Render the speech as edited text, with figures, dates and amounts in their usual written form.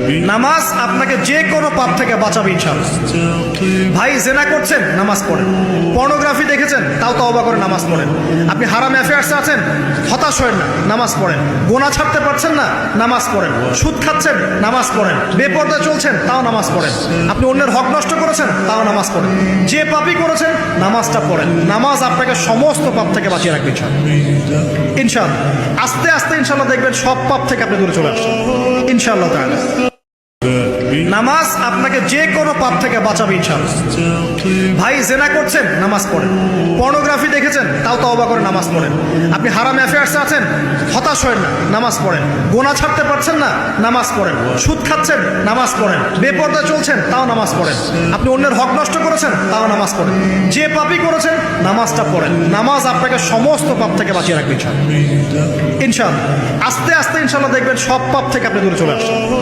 নামাজ আপনাকে যে কোনো পাপ থেকে বাঁচাবে ইনশাআল্লাহ। ভাই জেনা করছেন, নামাজ পড়েন। পর্নোগ্রাফি দেখেছেন, তাও তওবা করে নামাজ পড়েন। আপনি হারাম অ্যাফেয়ার্সে আছেন, হতাশ হয়েন না, নামাজ পড়েন। গোনা ছাড়তে পারছেন না, নামাজ পড়েন। সুদ খাচ্ছেন, নামাজ পড়েন। বেপরদা চলছেন, তাও নামাজ পড়েন। আপনি অন্যের হক নষ্ট করেছেন, তাও নামাজ পড়েন। যে পাপই করেছেন, নামাজটা পড়েন। নামাজ আপনাকে সমস্ত পাপ থেকে বাঁচিয়ে রাখবে ইনশাআল্লাহ। ইনশাআল্লাহ আস্তে আস্তে ইনশাআল্লাহ দেখবেন সব পাপ থেকে আপনি দূরে চলে আসছেন ইনশাআল্লাহ তাআলা। নামাজ আপনাকে যে কোনো পাপ থেকে বাঁচাবে ইনশাআল্লাহ। ভাই জেনা করছেন, নামাজ পড়েন। পর্নোগ্রাফি দেখেছেন, তাও তওবা করে নামাজ পড়েন। আপনি হারাম অ্যাফেয়ার্সে আছেন, হতাশ হয়েন না, নামাজ পড়েন। গোনা ছাড়তে পারছেন না, নামাজ পড়েন। সুদ খাচ্ছেন, নামাজ পড়েন। বেপরদা চলছেন, তাও নামাজ পড়েন। আপনি অন্যের হক নষ্ট করেছেন, তাও নামাজ পড়েন। যে পাপই করেছেন, নামাজটা পড়েন। নামাজ আপনাকে সমস্ত পাপ থেকে বাঁচিয়ে রাখবে ইনশাআল্লাহ। ইনশাআল্লাহ আস্তে আস্তে ইনশাআল্লাহ দেখবেন সব পাপ থেকে আপনি দূরে চলে আসছেন।